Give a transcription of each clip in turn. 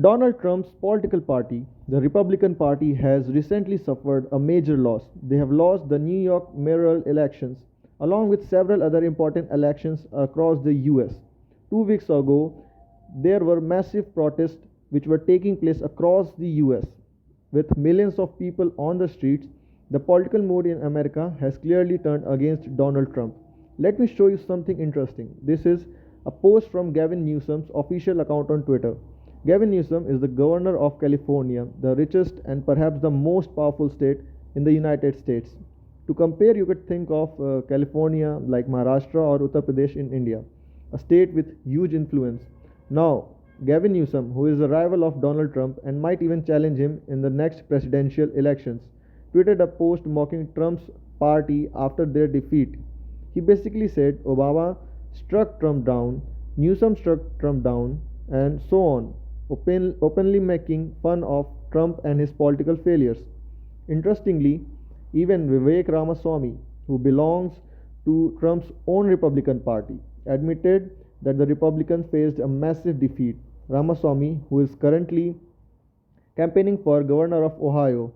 Donald Trump's political party, the Republican Party, has recently suffered a major loss. They have lost the New York mayoral elections, along with several other important elections across the US. 2 weeks ago, there were massive protests which were taking place across the US. With millions of people on the streets, the political mood in America has clearly turned against Donald Trump. Let me show you something interesting. This is a post from Gavin Newsom's official account on Twitter. Gavin Newsom is the governor of California, the richest and perhaps the most powerful state in the United States. To compare, you could think of California like Maharashtra or Uttar Pradesh in India, a state with huge influence. Now, Gavin Newsom, who is a rival of Donald Trump and might even challenge him in the next presidential elections, tweeted a post mocking Trump's party after their defeat. He basically said Obama struck Trump down, Newsom struck Trump down, and so on, openly making fun of Trump and his political failures. Interestingly, even Vivek Ramaswamy, who belongs to Trump's own Republican Party, admitted that the Republicans faced a massive defeat. Ramaswamy, who is currently campaigning for governor of Ohio,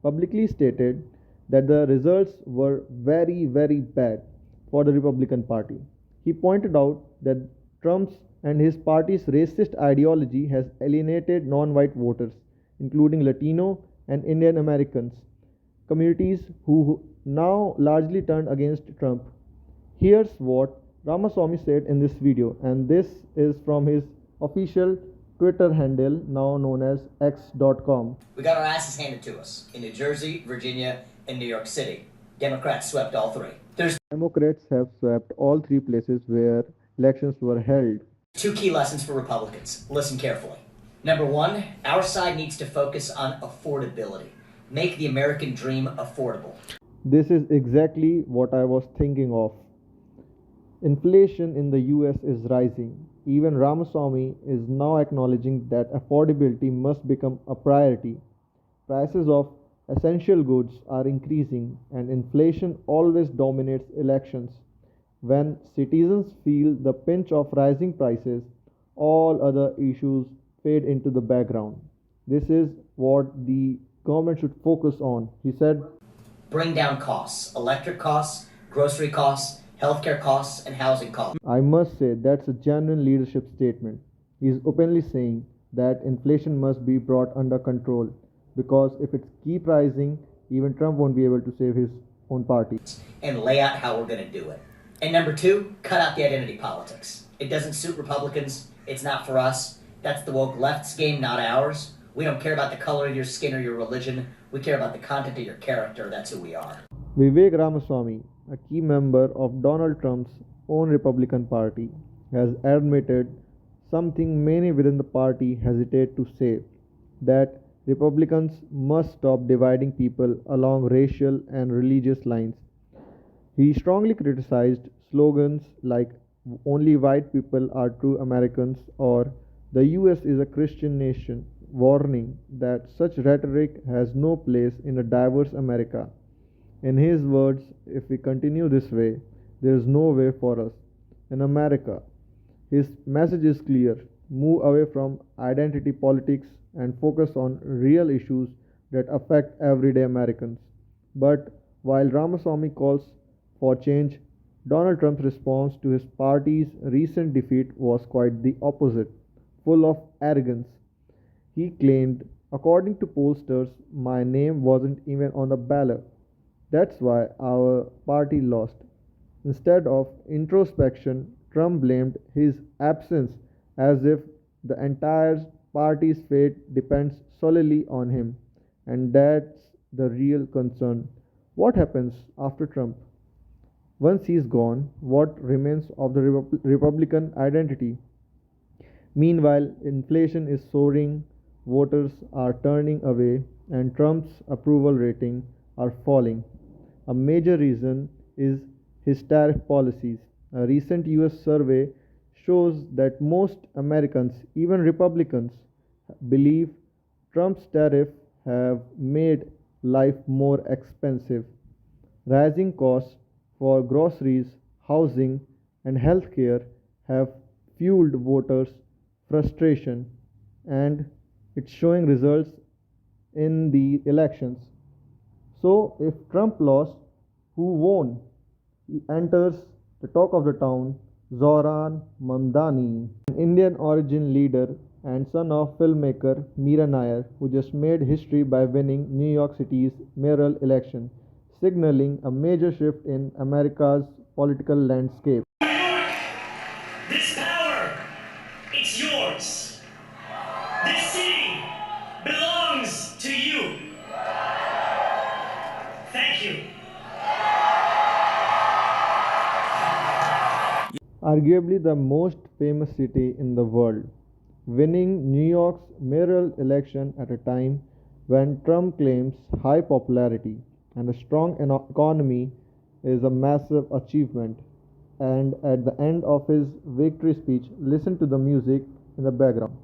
publicly stated that the results were very, very bad for the Republican Party. He pointed out that Trump's and his party's racist ideology has alienated non white voters, including Latino and Indian Americans, communities who now largely turned against Trump. Here's what Ramaswamy said in this video, and this is from his official Twitter handle, now known as X.com. We got our asses handed to us in New Jersey, Virginia, and New York City. Democrats swept all three. There's Democrats have swept all three places where elections were held. two key lessons for Republicans. Listen carefully. Number one, our side needs to focus on affordability. Make the American dream affordable. This is exactly what I was thinking of. Inflation in the US is rising. Even Ramaswamy is now acknowledging that affordability must become a priority. Prices of essential goods are increasing, and inflation always dominates elections. When citizens feel the pinch of rising prices, all other issues fade into the background. This is what the government should focus on, he said. Bring down costs, electric costs, grocery costs, healthcare costs, and housing costs. I must say that's a genuine leadership statement. He is openly saying that inflation must be brought under control because if it keeps rising, even Trump won't be able to save his own party. And lay out how we're going to do it. And number two, cut out the identity politics. It doesn't suit Republicans. It's not for us. That's the woke left's game, not ours. We don't care about the color of your skin or your religion. We care about the content of your character. That's who we are. Vivek Ramaswamy, a key member of Donald Trump's own Republican Party, has admitted something many within the party hesitate to say, that Republicans must stop dividing people along racial and religious lines. He strongly criticized slogans like only white people are true Americans or the US is a Christian nation, warning that such rhetoric has no place in a diverse America. In his words, if we continue this way, there is no way for us. In America, his message is clear: move away from identity politics and focus on real issues that affect everyday Americans. But while Ramaswamy calls for change, Donald Trump's response to his party's recent defeat was quite the opposite, full of arrogance. He claimed, according to pollsters, my name wasn't even on the ballot. That's why our party lost. Instead of introspection, Trump blamed his absence as if the entire party's fate depends solely on him. And that's the real concern. What happens after Trump? Once he's gone, what remains of the Republican identity? Meanwhile, inflation is soaring, voters are turning away, and Trump's approval rating are falling. A major reason is his tariff policies. A recent US survey shows that most Americans, even Republicans, believe Trump's tariffs have made life more expensive. Rising costs for groceries, housing, and healthcare have fueled voters' frustration, and It's showing results in the elections. So, if Trump lost, who won? He enters the talk of the town, Zohran Mamdani, an Indian origin leader and son of filmmaker Meera Nair, who just made history by winning New York City's mayoral election, signaling a major shift in America's political landscape. This power, it's yours. This city belongs to you. Thank you. Arguably the most famous city in the world, winning New York's mayoral election at a time when Trump claims high popularity and a strong economy is a massive achievement. And at the end of his victory speech, listen to the music in the background.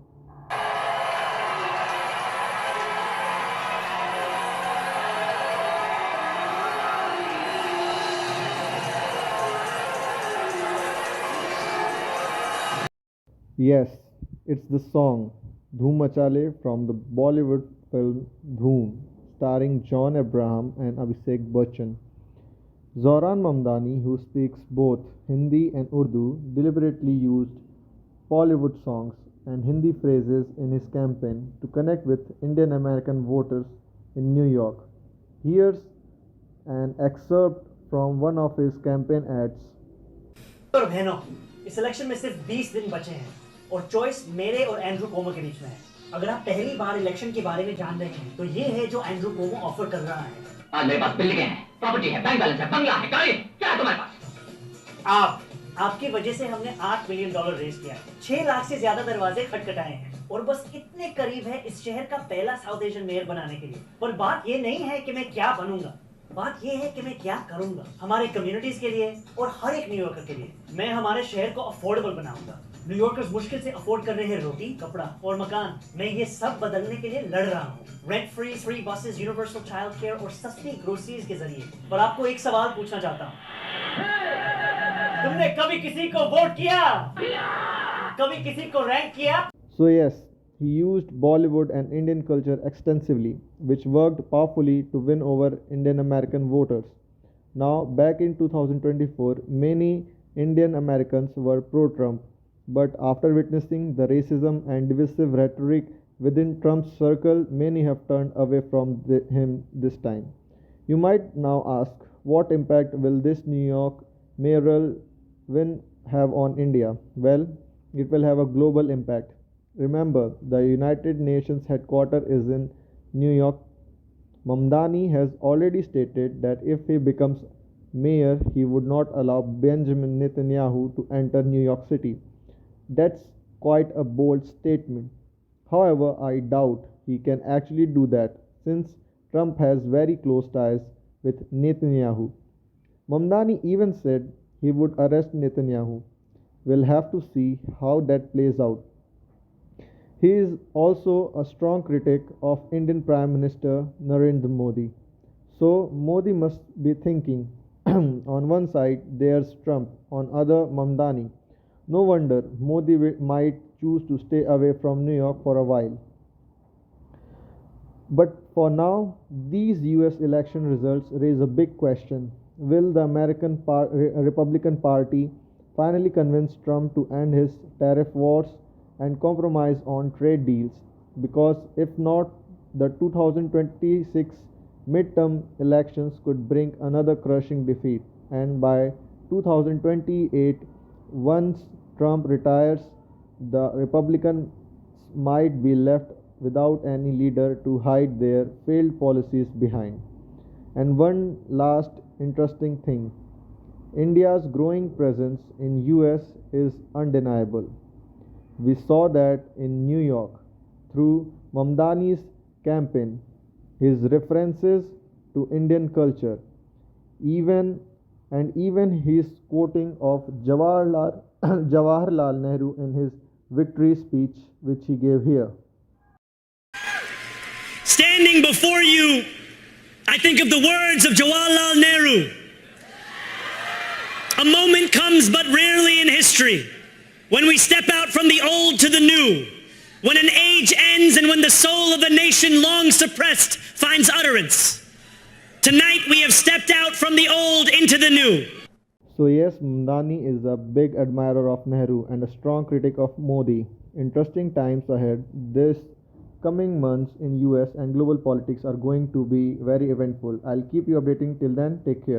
Yes, it's the song Dhoom Machale from the Bollywood film Dhoom, starring John Abraham and Abhishek Bachchan. Zohran Mamdani, who speaks both Hindi and Urdu, deliberately used Bollywood songs and Hindi phrases in his campaign to connect with Indian American voters in New York. Here's an excerpt from one of his campaign ads. और बहनों, इस election में सिर्फ 20 दिन बचे हैं और choice मेरे और एंड्रू कोमो के बीच में है। अगर आप पहली बार इलेक्शन के बारे में जान रहे हैं तो ये है जो एंड्रू कोमो ऑफर कर रहा है। आज मेरे पास बिल्डिंग है, प्रॉपर्टी है, बैंक बैलेंस है, बंगला है, गाड़ी, क्या है तुम्हारे पास? आपकी वजह से हमने $8 मिलियन रेज किया है। 6 लाख से ज्यादा दरवाजे खटखटाए हैं और बस इतने करीब है इस शहर का पहला साउथ एशियन मेयर बनाने के लिए। पर बात ये नहीं है कि मैं क्या बनूंगा, बात ये है कि मैं क्या करूंगा हमारे कम्युनिटीज के लिए और हर एक न्यूयॉर्कर के लिए। मैं हमारे शहर को अफोर्डेबल बनाऊंगा। न्यूयॉर्कर्स मुश्किल से अफोर्ड कर रहे हैं रोटी, कपड़ा और मकान। मैं ये सब बदलने के लिए लड़ रहा हूँ। Rent free buses, universal child care और सस्ती ग्रोसरीज के जरिए। पर आपको एक सवाल पूछना चाहता हूँ, तुमने कभी किसी को वोट किया? कभी किसी को रैंक किया? So yes, he used Bollywood and Indian culture extensively, which worked powerfully to win over Indian American voters. Now, back in 2024, many Indian Americans were pro-Trump, but after witnessing the racism and divisive rhetoric within Trump's circle, many have turned away from him this time. You might now ask, what impact will this New York mayoral win have on India? Well, it will have a global impact. Remember, the United Nations headquarters is in New York. Mamdani has already stated that if he becomes mayor, he would not allow Benjamin Netanyahu to enter New York City. That's quite a bold statement. However, I doubt he can actually do that since Trump has very close ties with Netanyahu. Mamdani even said he would arrest Netanyahu. We'll have to see how that plays out. He is also a strong critic of Indian Prime Minister Narendra Modi. So Modi must be thinking, on one side there's Trump, on other Mamdani. No wonder Modi might choose to stay away from New York for a while. But for now, these US election results raise a big question. Will the Republican Party finally convince Trump to end his tariff wars and compromise on trade deals? Because if not, the 2026 midterm elections could bring another crushing defeat, and by 2028, once Trump retires, the Republicans might be left without any leader to hide their failed policies behind. And one last interesting thing, India's growing presence in US is undeniable. We saw that in New York through Mamdani's campaign, his references to Indian culture, even his quoting of Jawaharlal Nehru in his victory speech, which he gave here. Standing before you, I think of the words of Jawaharlal Nehru. A moment comes but rarely in history when we step out from the old to the new, when an age ends and when the soul of a nation long suppressed finds utterance. Tonight we have stepped out from the old into the new. So yes, Mamdani is a big admirer of Nehru and a strong critic of Modi. Interesting times ahead. This coming months in US and global politics are going to be very eventful. I'll keep you updating till then. Take care.